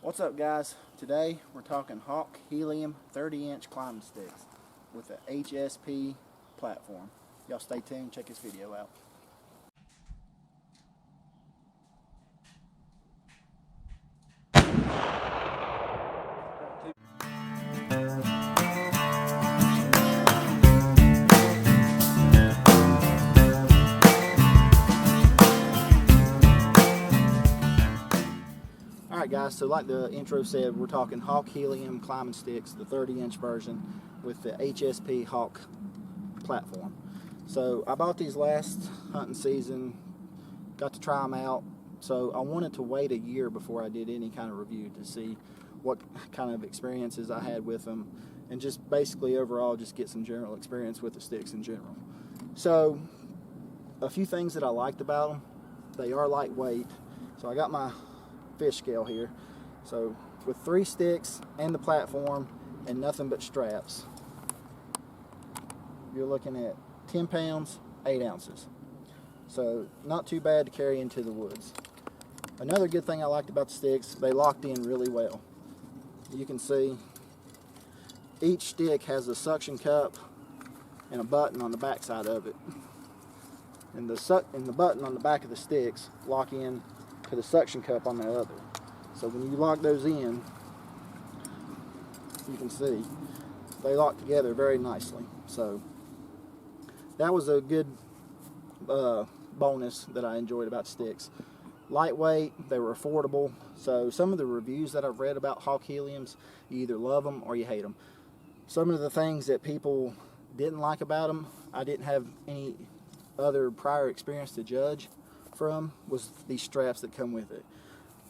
What's up, guys? Today we're talking Hawk Helium 30-inch climbing sticks with the HSP platform. Y'all stay tuned, check this video out. Alright guys, so like the intro said, we're talking Hawk Helium Climbing Sticks, the 30-inch version with the HSP Hawk Platform. So I bought these last hunting season, got to try them out, so I wanted to wait a year before I did any kind of review to see what kind of experiences I had with them, and just basically overall just get some general experience with the sticks in general. So a few things that I liked about them: they are lightweight. So I got my fish scale here. So with 3 sticks and the platform and nothing but straps, you're looking at 10 pounds, 8 ounces. So not too bad to carry into the woods. Another good thing I liked about the sticks, they locked in really well. You can see each stick has a suction cup and a button on the back side of it. And the button on the back of the sticks lock in to the suction cup on the other. So when you lock those in, you can see they lock together very nicely. So that was a good bonus that I enjoyed about sticks. Lightweight, they were affordable. So some of the reviews that I've read about Hawk Heliums, you either love them or you hate them. Some of the things that people didn't like about them, I didn't have any other prior experience to judge from, was these straps that come with it.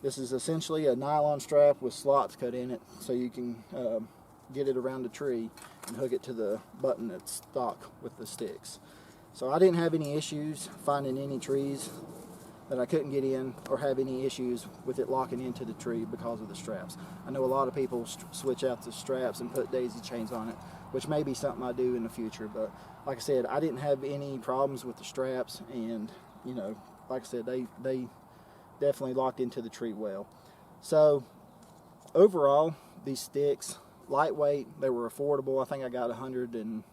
This is essentially a nylon strap with slots cut in it, so you can get it around the tree and hook it to the button that's stock with the sticks. So I didn't have any issues finding any trees that I couldn't get in, or have any issues with it locking into the tree because of the straps. I know a lot of people switch out the straps and put daisy chains on it, which may be something I do in the future, but like I said, I didn't have any problems with the straps, and you know, like I said, they definitely locked into the tree well. So overall, these sticks, lightweight, they were affordable. I think I got $100 and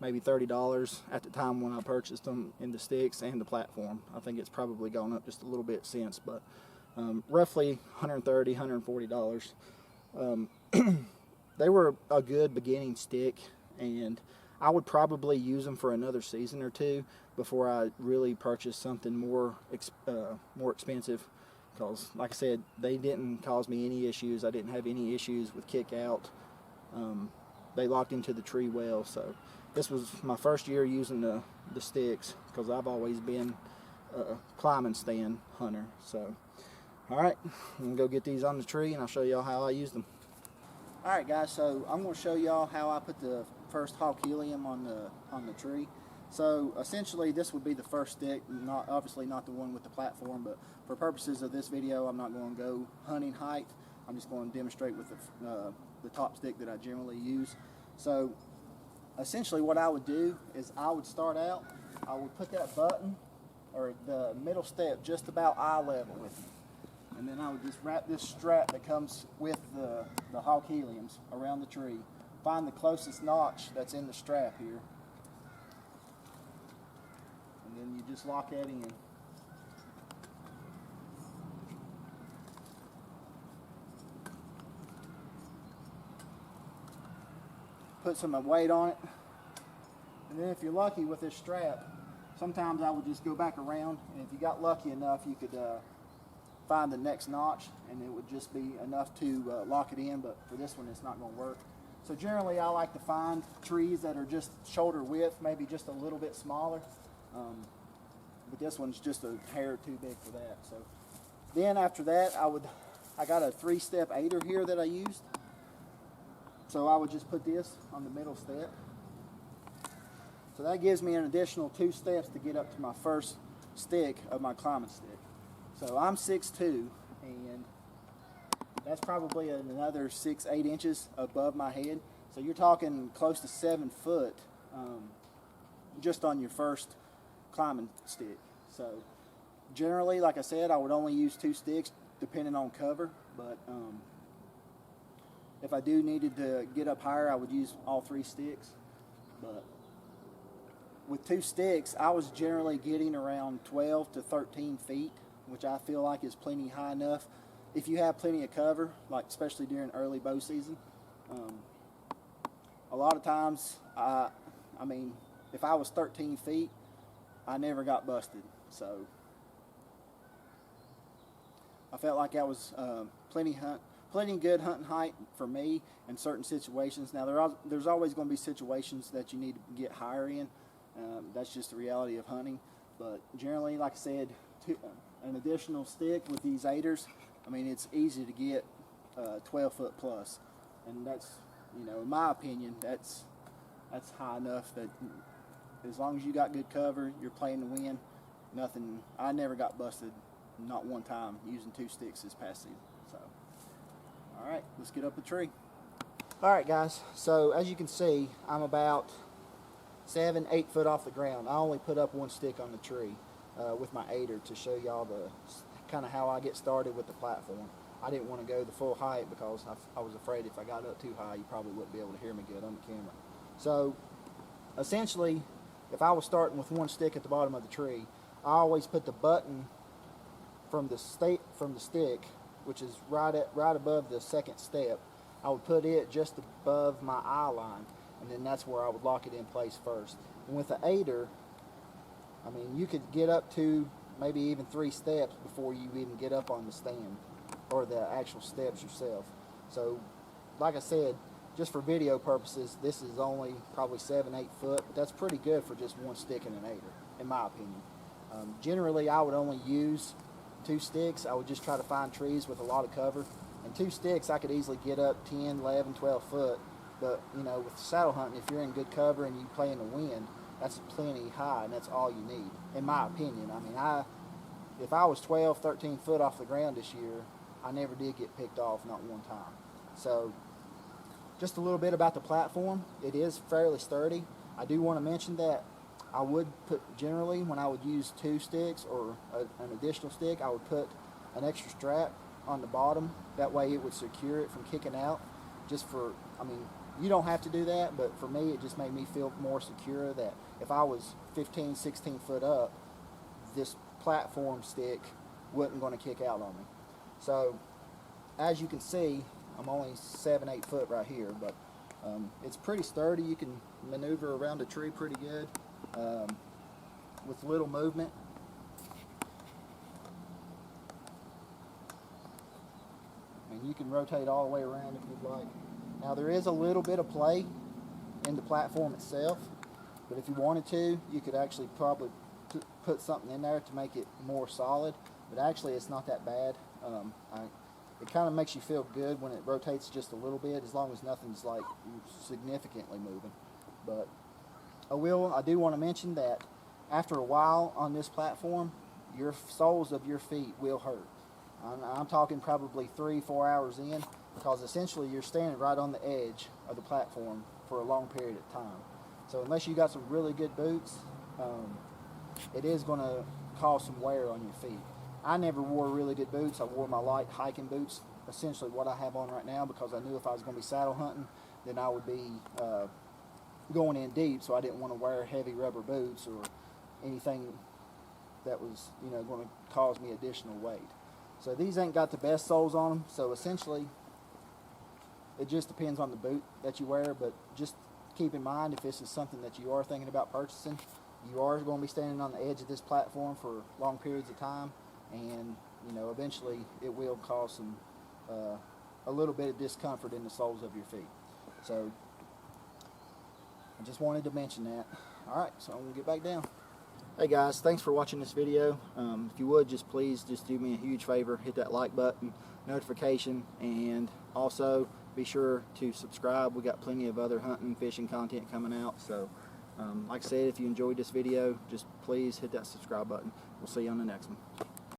maybe $30 at the time when I purchased them, in the sticks and the platform. I think it's probably gone up just a little bit since, but roughly $130, $140. They were a good beginning stick, and I would probably use them for another season or two before I really purchase something more expensive, because like I said, they didn't cause me any issues. I didn't have any issues with kick out. They locked into the tree well. So this was my first year using the sticks, because I've always been a climbing stand hunter. So alright, I'm going to go get these on the tree and I'll show y'all how I use them. Alright guys, so I'm going to show y'all how I put the first Hawk Helium on the tree. So essentially this would be the first stick, obviously not the one with the platform, but for purposes of this video I'm not going to go hunting height. I'm just going to demonstrate with the top stick that I generally use. So essentially what I would do is I would start out, I would put that button or the middle step just about eye level with me. And then I would just wrap this strap that comes with the Hawk Heliums around the tree. Find the closest notch that's in the strap here. And then you just lock that in. Put some weight on it. And then if you're lucky with this strap, sometimes I would just go back around, and if you got lucky enough, you could find the next notch, and it would just be enough to lock it in, but for this one it's not going to work. So generally I like to find trees that are just shoulder width, maybe just a little bit smaller, but this one's just a hair too big for that. So then after that I got a 3-step aider here that I used. So I would just put this on the middle step. So that gives me an additional 2 steps to get up to my first stick of my climbing stick. So I'm 6'2", and that's probably another 6-8 inches above my head. So you're talking close to 7 foot just on your first climbing stick. So generally, like I said, I would only use 2 sticks depending on cover. but if I do needed to get up higher, I would use all 3 sticks. But with 2 sticks, I was generally getting around 12 to 13 feet, which I feel like is plenty high enough if you have plenty of cover, like especially during early bow season. A lot of times, I mean, if I was 13 feet, I never got busted. So I felt like that was plenty good hunting height for me in certain situations. Now there's always going to be situations that you need to get higher in. That's just the reality of hunting. But generally, like I said, an additional stick with these 8ers, I mean, it's easy to get 12 foot plus, and that's, you know, in my opinion, that's high enough that as long as you got good cover, you're playing to win. Nothing. I never got busted, not one time, using 2 sticks this past season. So, all right, let's get up a tree. All right, guys. So as you can see, I'm about 7-8 foot off the ground. I only put up 1 stick on the tree with my 8er to show y'all the kind of how I get started with the platform. I didn't want to go the full height because I was afraid if I got up too high, you probably wouldn't be able to hear me good on the camera. So essentially, if I was starting with 1 stick at the bottom of the tree, I always put the button from the stick, which is right above the 2nd step. I would put it just above my eye line, and then that's where I would lock it in place first. And with the 8er, I mean, you could get up to maybe even 3 steps before you even get up on the stand or the actual steps yourself. So like I said, just for video purposes, this is only probably 7-8 foot, but that's pretty good for just 1 stick and an 8er, in my opinion. Generally, I would only use 2 sticks. I would just try to find trees with a lot of cover. And 2 sticks, I could easily get up 10, 11, 12 foot. But, you know, with saddle hunting, if you're in good cover and you play in the wind, that's plenty high, and that's all you need, in my opinion. I mean, if I was 12, 13 foot off the ground this year, I never did get picked off, not one time. So, just a little bit about the platform. It is fairly sturdy. I do want to mention that I would put, generally, when I would use 2 sticks or an additional stick, I would put an extra strap on the bottom. That way it would secure it from kicking out. Just for, I mean, you don't have to do that, but for me, it just made me feel more secure that if I was 15, 16 foot up, this platform stick wasn't going to kick out on me. So, as you can see, I'm only 7-8 foot right here, but it's pretty sturdy. You can maneuver around a tree pretty good with little movement. And you can rotate all the way around if you'd like. Now there is a little bit of play in the platform itself, but if you wanted to, you could actually probably put something in there to make it more solid, but actually it's not that bad. It kind of makes you feel good when it rotates just a little bit, as long as nothing's like significantly moving. But I do want to mention that after a while on this platform, your soles of your feet will hurt. I'm talking probably 3-4 hours in, because essentially you're standing right on the edge of the platform for a long period of time. So unless you got some really good boots, it is going to cause some wear on your feet. I never wore really good boots. I wore my light hiking boots, essentially what I have on right now, because I knew if I was going to be saddle hunting, then I would be going in deep, so I didn't want to wear heavy rubber boots or anything that was, you know, going to cause me additional weight. So these ain't got the best soles on them, so essentially it just depends on the boot that you wear, but just keep in mind, if this is something that you are thinking about purchasing, you are going to be standing on the edge of this platform for long periods of time, and you know, eventually it will cause some a little bit of discomfort in the soles of your feet. So I just wanted to mention that. Alright, so I'm going to get back down. Hey guys, thanks for watching this video. If you would, please do me a huge favor, hit that like button, notification, and also be sure to subscribe. We got plenty of other hunting, fishing content coming out. So like I said, if you enjoyed this video, just please hit that subscribe button. We'll see you on the next one.